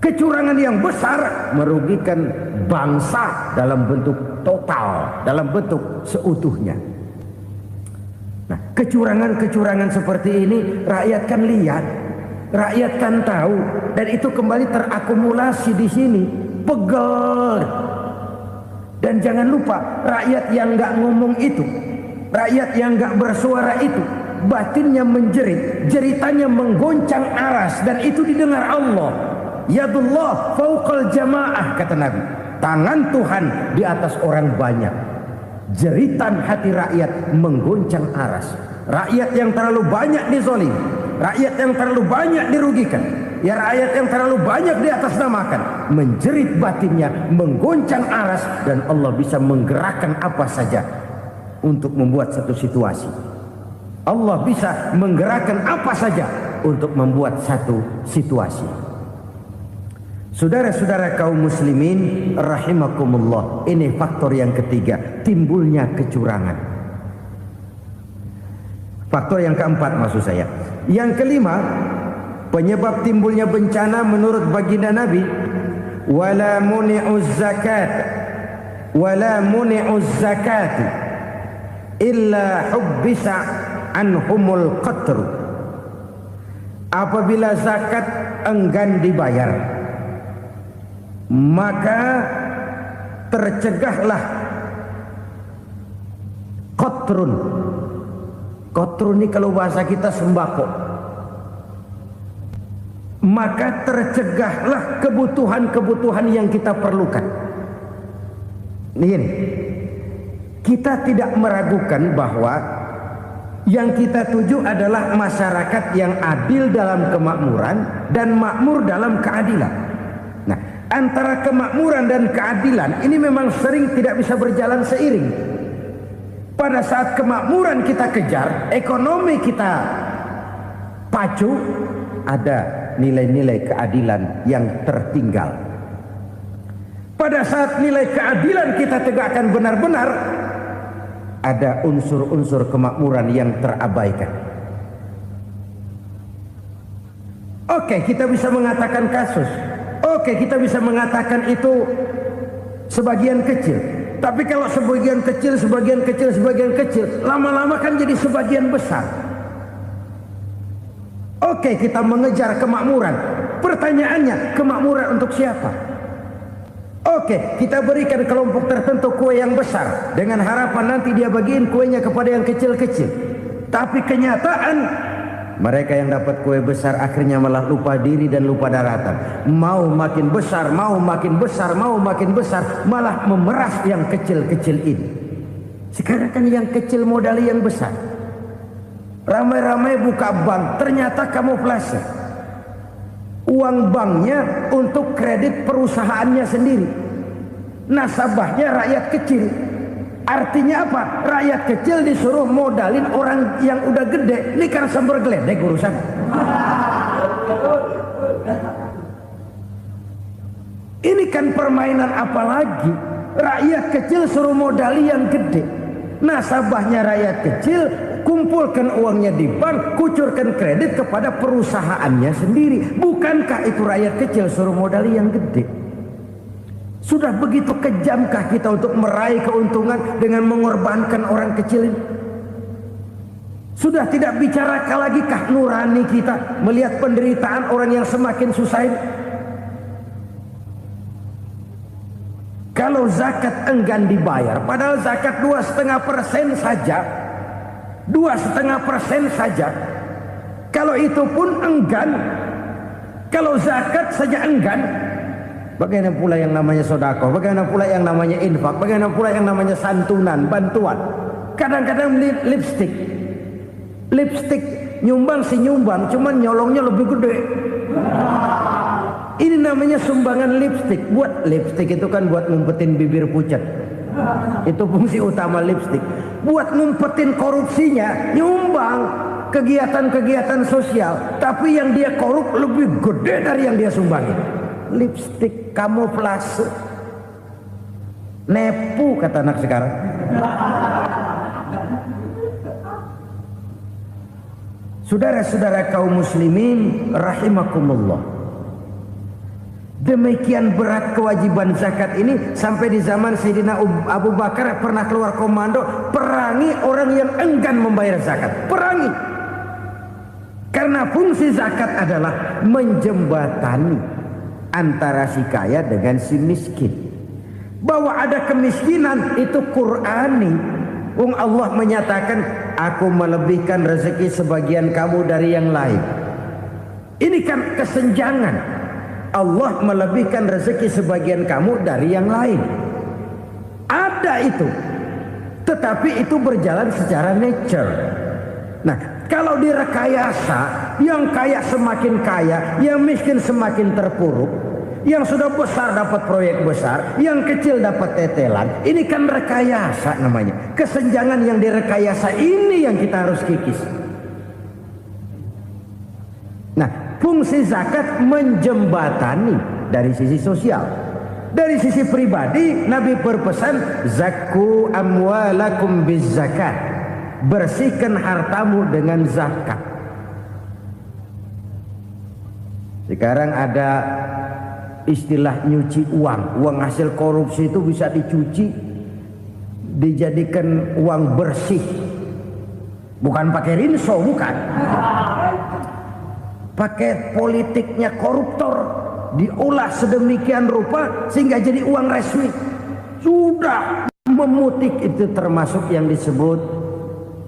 Kecurangan yang besar merugikan bangsa dalam bentuk total, dalam bentuk seutuhnya. Nah, kecurangan-kecurangan seperti ini rakyat kan lihat, rakyat kan tahu, dan itu kembali terakumulasi di sini, pegel. Dan jangan lupa, rakyat yang nggak ngomong itu, rakyat yang nggak bersuara itu, batinnya menjerit, jeritannya menggoncang aras, dan itu didengar Allah. Yadullah fauqal jamaah, kata Nabi. Tangan Tuhan di atas orang banyak. Jeritan hati rakyat menggoncang aras. Rakyat yang terlalu banyak dizolim, rakyat yang terlalu banyak dirugikan, ya rakyat yang terlalu banyak di atas namakan, menjerit batinnya, menggoncang aras, dan Allah bisa menggerakkan apa saja untuk membuat satu situasi. Allah bisa menggerakkan apa saja untuk membuat satu situasi. Saudara-saudara kaum muslimin rahimakumullah, ini faktor yang ketiga, timbulnya kecurangan. Faktor yang keempat maksud saya. Yang kelima, penyebab timbulnya bencana menurut baginda Nabi, wala muni'uz zakat wala muni'uz zakat illa hubbisa anhumul qatru. Apabila zakat enggan dibayar, maka tercegahlah qatrun. Qatrun ini kalau bahasa kita sembako. Maka tercegahlah kebutuhan-kebutuhan yang kita perlukan. Ini, kita tidak meragukan bahwa yang kita tuju adalah masyarakat yang adil dalam kemakmuran dan makmur dalam keadilan. Nah, antara kemakmuran dan keadilan ini memang sering tidak bisa berjalan seiring. Pada saat kemakmuran kita kejar, ekonomi kita pacu, ada nilai-nilai keadilan yang tertinggal. Pada saat nilai keadilan kita tegakkan benar-benar, ada unsur-unsur kemakmuran yang terabaikan. Oke, kita bisa mengatakan kasus. Oke, kita bisa mengatakan itu sebagian kecil. Tapi kalau sebagian kecil, lama-lama kan jadi sebagian besar. Oke, kita mengejar kemakmuran. Pertanyaannya, kemakmuran untuk siapa? Oke, kita berikan kelompok tertentu kue yang besar dengan harapan nanti dia bagiin kuenya kepada yang kecil-kecil. Tapi kenyataan mereka yang dapat kue besar akhirnya malah lupa diri dan lupa daratan. Mau makin besar, malah memeras yang kecil-kecil ini. Sekarang kan yang kecil modali yang besar. Ramai-ramai buka bank, ternyata kamuflase. Uang banknya untuk kredit perusahaannya sendiri. Nasabahnya rakyat kecil. Artinya apa? Rakyat kecil disuruh modalin orang yang udah gede. Ini kan sambar geledek urusan. Ini kan permainan apa lagi? Rakyat kecil suruh modali yang gede. Nasabahnya rakyat kecil, kumpulkan uangnya di bank, kucurkan kredit kepada perusahaannya sendiri. Bukankah itu rakyat kecil suruh modali yang gede? Sudah begitu kejamkah kita untuk meraih keuntungan dengan mengorbankan orang kecil ini? Sudah tidak bicara lagi kah nurani kita melihat penderitaan orang yang semakin susah ini? Kalau zakat enggan dibayar, padahal zakat 2,5% saja, 2,5% saja. Kalau itu pun enggan, kalau zakat saja enggan, bagaimana pula yang namanya sedekah, bagaimana pula yang namanya infak, bagaimana pula yang namanya santunan, bantuan. Kadang-kadang lipstick nyumbang si nyumbang, cuman nyolongnya lebih gede. Ini namanya sumbangan lipstick. Buat lipstick itu kan buat ngumpetin bibir pucat. Itu fungsi utama lipstick. Buat ngumpetin korupsinya, nyumbang kegiatan-kegiatan sosial. Tapi yang dia korup lebih gede dari yang dia sumbangin. Lipstick kamuflase. Nepu kata anak sekarang. Saudara-saudara kaum muslimin rahimakumullah. Demikian berat kewajiban zakat ini sampai di zaman Sayyidina Abu Bakar pernah keluar komando perangi orang yang enggan membayar zakat. Perangi. Karena fungsi zakat adalah menjembatani antara si kaya dengan si miskin. Bahwa ada kemiskinan itu Qur'ani. Allah menyatakan, aku melebihkan rezeki sebagian kamu dari yang lain. Ini kan kesenjangan. Allah melebihkan rezeki sebagian kamu dari yang lain. Ada itu. Tetapi itu berjalan secara nature. Nah, kalau direkayasa, yang kaya semakin kaya, yang miskin semakin terpuruk, yang sudah besar dapat proyek besar, yang kecil dapat tetelan. Ini kan rekayasa namanya. Kesenjangan yang direkayasa ini yang kita harus kikis. Nah, fungsi zakat menjembatani dari sisi sosial. Dari sisi pribadi, Nabi berpesan, zakku amwalakum biz zakat. Bersihkan hartamu dengan zakat. Sekarang ada istilah nyuci uang. Uang hasil korupsi itu bisa dicuci, dijadikan uang bersih. Bukan pakai rinso, bukan. Pakai politiknya koruptor, diolah sedemikian rupa sehingga jadi uang resmi. Sudah memutik, itu termasuk yang disebut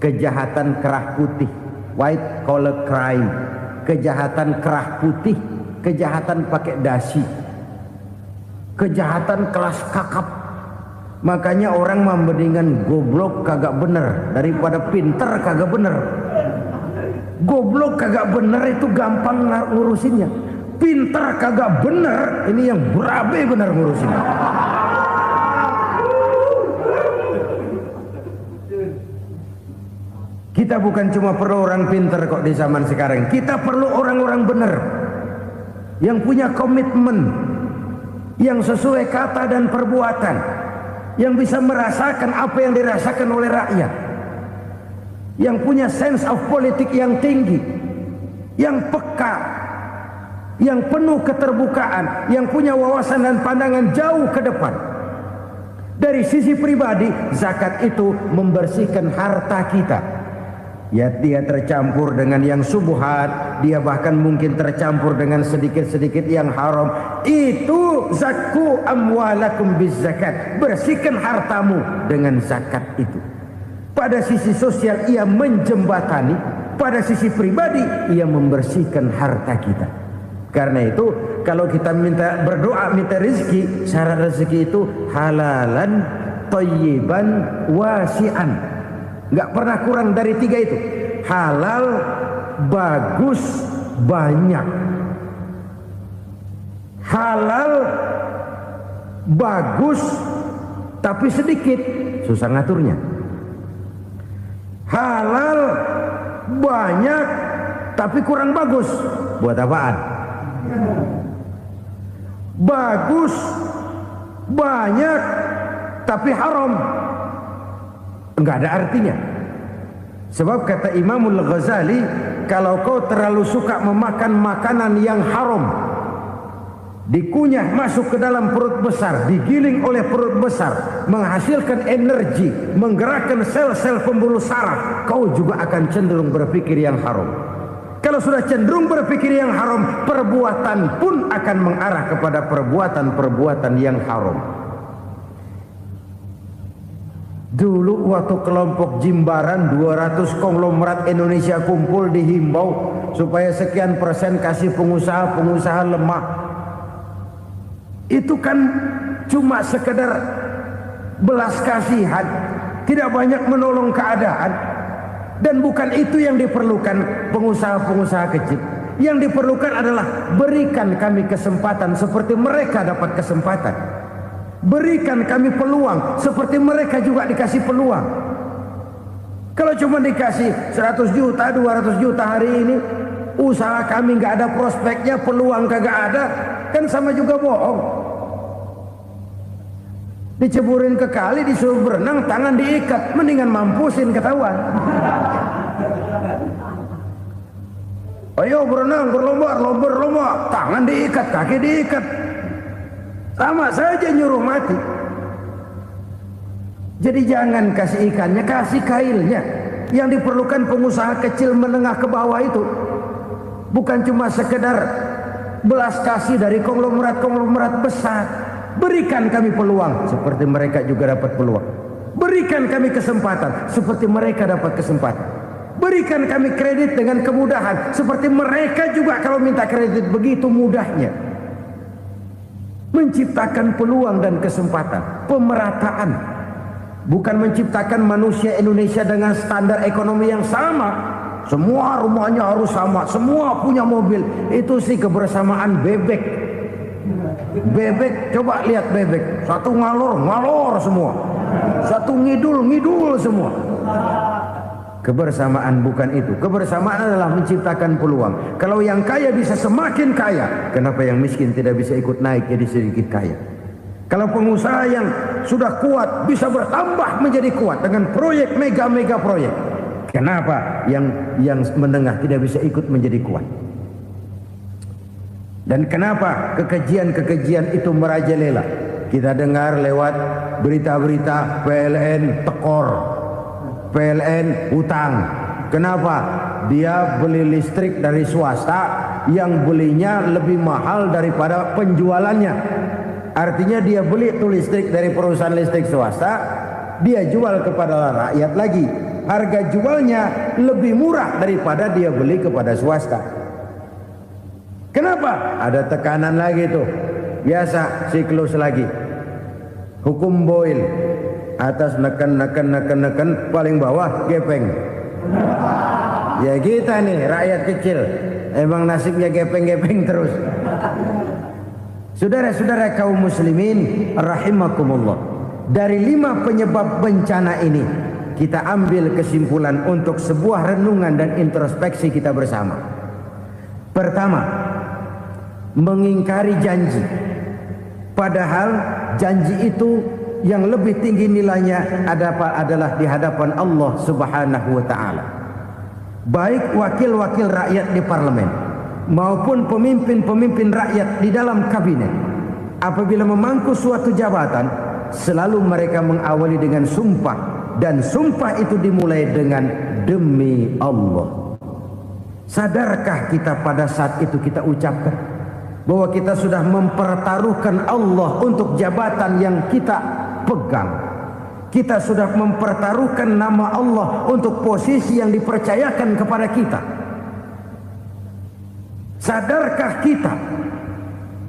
kejahatan kerah putih, white collar crime. Kejahatan kerah putih, kejahatan pakai dasi, kejahatan kelas kakap. Makanya orang mendingan goblok kagak bener daripada pinter kagak bener. Goblok kagak bener itu gampang ngurusinnya. Pinter kagak bener, ini yang berabe bener ngurusinnya. Kita bukan cuma perlu orang pinter kok di zaman sekarang. Kita perlu orang-orang bener yang punya komitmen, yang sesuai kata dan perbuatan, yang bisa merasakan apa yang dirasakan oleh rakyat, yang punya sense of politik yang tinggi, yang peka, yang penuh keterbukaan, yang punya wawasan dan pandangan jauh ke depan. Dari sisi pribadi, zakat itu membersihkan harta kita. Ya, dia tercampur dengan yang subuhat, dia bahkan mungkin tercampur dengan sedikit-sedikit yang haram. Itu zakku amwalakum biz zakat. Bersihkan hartamu dengan zakat itu. Pada sisi sosial ia menjembatani, pada sisi pribadi ia membersihkan harta kita. Karena itu kalau kita minta berdoa minta rezeki, syarat rezeki itu halalan thayyiban wasi'an. Nggak pernah kurang dari 3 itu. Halal, bagus, banyak. Halal, bagus, tapi sedikit, susah ngaturnya. Halal, banyak, tapi kurang bagus. Buat apaan? Bagus, banyak, tapi haram. Enggak ada artinya. Sebab kata Imamul Ghazali, kalau kau terlalu suka memakan makanan yang haram, dikunyah masuk ke dalam perut besar, digiling oleh perut besar, menghasilkan energi, menggerakkan sel-sel pembuluh saraf, kau juga akan cenderung berpikir yang haram. Kalau sudah cenderung berpikir yang haram, perbuatan pun akan mengarah kepada perbuatan-perbuatan yang haram. Dulu waktu kelompok Jimbaran 200 konglomerat Indonesia kumpul, dihimbau supaya sekian persen kasih pengusaha-pengusaha lemah. Itu kan cuma sekedar belas kasihan, tidak banyak menolong keadaan. Dan bukan itu yang diperlukan pengusaha-pengusaha kecil. Yang diperlukan adalah berikan kami kesempatan seperti mereka dapat kesempatan. Berikan kami peluang seperti mereka juga dikasih peluang. Kalau cuma dikasih 100 juta, 200 juta hari ini, usaha kami nggak ada prospeknya, peluang kagak ada, kan sama juga bohong. Diceburin ke kali, disuruh berenang, tangan diikat, mendingan mampusin ketahuan. Ayo berenang, berlomba, tangan diikat, kaki diikat. Sama saja nyuruh mati. Jadi jangan kasih ikannya, kasih kailnya. Yang diperlukan pengusaha kecil menengah ke bawah itu bukan cuma sekedar belas kasih dari konglomerat-konglomerat besar. Berikan kami peluang seperti mereka juga dapat peluang. Berikan kami kesempatan seperti mereka dapat kesempatan. Berikan kami kredit dengan kemudahan seperti mereka juga kalau minta kredit begitu mudahnya. Menciptakan peluang dan kesempatan, pemerataan, bukan menciptakan manusia Indonesia dengan standar ekonomi yang sama. Semua rumahnya harus sama, semua punya mobil. Itu sih kebersamaan bebek. Bebek, coba lihat bebek, satu ngalor semua, satu ngidul semua. Kebersamaan bukan itu. Kebersamaan adalah menciptakan peluang. Kalau yang kaya bisa semakin kaya, kenapa yang miskin tidak bisa ikut naik jadi sedikit kaya? Kalau pengusaha yang sudah kuat bisa bertambah menjadi kuat dengan proyek mega proyek, kenapa yang menengah tidak bisa ikut menjadi kuat? Dan kenapa kekejian itu merajalela? Kita dengar lewat berita-berita PLN tekor, PLN utang. Kenapa? Dia beli listrik dari swasta yang belinya lebih mahal daripada penjualannya. Artinya dia beli itu listrik dari perusahaan listrik swasta, dia jual kepada rakyat lagi. Harga jualnya lebih murah daripada dia beli kepada swasta. Kenapa? Ada tekanan lagi tuh. Biasa siklus lagi. Hukum Boyle. Atas neken, paling bawah gepeng. Ya kita nih rakyat kecil, emang nasibnya gepeng terus. Saudara-saudara kaum muslimin rahimakumullah, dari 5 penyebab bencana ini kita ambil kesimpulan untuk sebuah renungan dan introspeksi kita bersama. Pertama, mengingkari janji. Padahal janji itu yang lebih tinggi nilainya adalah di hadapan Allah Subhanahu wa taala. Baik wakil-wakil rakyat di parlemen maupun pemimpin-pemimpin rakyat di dalam kabinet, apabila memangku suatu jabatan, selalu mereka mengawali dengan sumpah, dan sumpah itu dimulai dengan demi Allah. Sadarkah kita pada saat itu kita ucapkan bahwa kita sudah mempertaruhkan Allah untuk jabatan yang kita pegang? Kita sudah mempertaruhkan nama Allah untuk posisi yang dipercayakan kepada kita. Sadarkah kita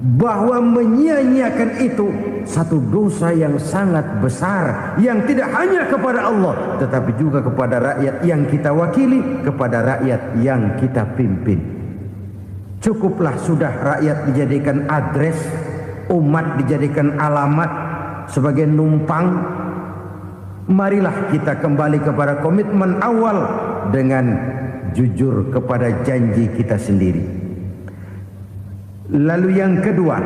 bahwa menyia-nyiakan itu satu dosa yang sangat besar, yang tidak hanya kepada Allah tetapi juga kepada rakyat yang kita wakili, kepada rakyat yang kita pimpin. Cukuplah sudah rakyat dijadikan adres, umat dijadikan alamat sebagai numpang. Marilah kita kembali kepada komitmen awal dengan jujur kepada janji kita sendiri. Lalu yang kedua,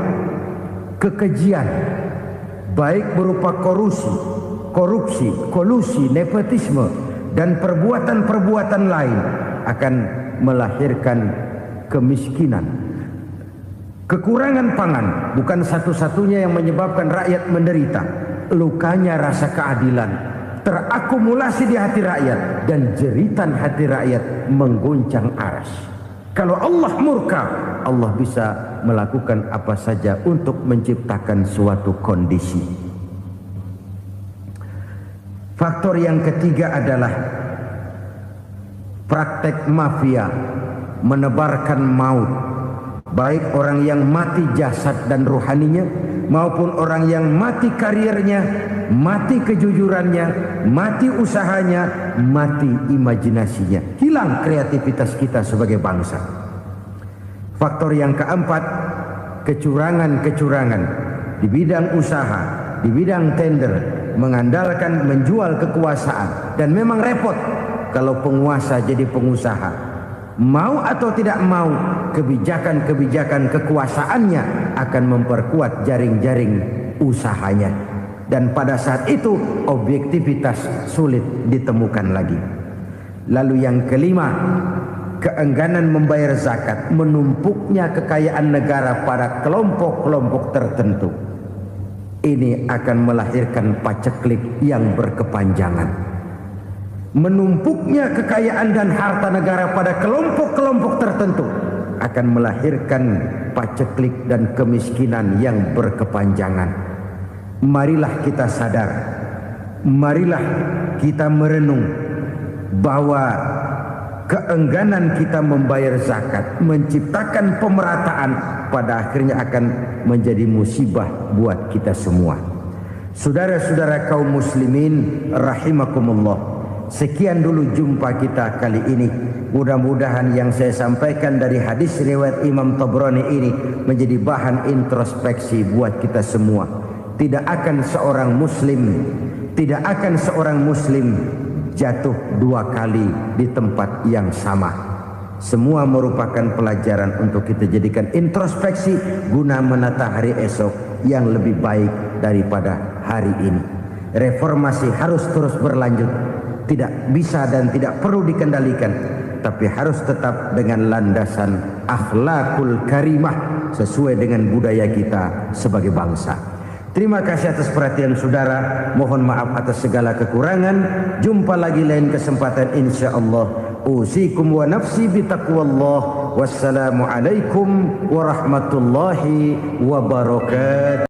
kekejian, baik berupa korupsi, kolusi, nepotisme, dan perbuatan-perbuatan lain akan melahirkan kemiskinan. Kekurangan pangan bukan satu-satunya yang menyebabkan rakyat menderita. Lukanya rasa keadilan terakumulasi di hati rakyat, dan jeritan hati rakyat mengguncang aras. Kalau Allah murka, Allah bisa melakukan apa saja untuk menciptakan suatu kondisi. Faktor yang ketiga adalah praktek mafia menebarkan maut, baik orang yang mati jasad dan rohaninya maupun orang yang mati karirnya, mati kejujurannya, mati usahanya, mati imajinasinya. Hilang kreativitas kita sebagai bangsa. Faktor yang keempat, kecurangan-kecurangan di bidang usaha, di bidang tender, mengandalkan menjual kekuasaan. Dan memang repot kalau penguasa jadi pengusaha. Mau atau tidak mau, kebijakan-kebijakan kekuasaannya akan memperkuat jaring-jaring usahanya. Dan pada saat itu objektivitas sulit ditemukan lagi. Lalu yang kelima, keengganan membayar zakat, menumpuknya kekayaan negara pada kelompok-kelompok tertentu. Ini akan melahirkan paceklik yang berkepanjangan. Menumpuknya kekayaan dan harta negara pada kelompok-kelompok tertentu akan melahirkan paceklik dan kemiskinan yang berkepanjangan. Marilah kita sadar, marilah kita merenung bahwa keengganan kita membayar zakat, menciptakan pemerataan, pada akhirnya akan menjadi musibah buat kita semua. Saudara-saudara kaum muslimin rahimakumullah, sekian dulu jumpa kita kali ini. Mudah-mudahan yang saya sampaikan dari hadis riwayat Imam Tabrani ini menjadi bahan introspeksi buat kita semua. Tidak akan seorang muslim jatuh dua kali di tempat yang sama. Semua merupakan pelajaran untuk kita jadikan introspeksi guna menata hari esok yang lebih baik daripada hari ini. Reformasi harus terus berlanjut. Tidak bisa dan tidak perlu dikendalikan, tapi harus tetap dengan landasan akhlakul karimah sesuai dengan budaya kita sebagai bangsa. Terima kasih atas perhatian saudara. Mohon maaf atas segala kekurangan. Jumpa lagi lain kesempatan insyaallah. Usikum wa nafsi bitaqwallah. Wassalamualaikum warahmatullahi wabarakatuh.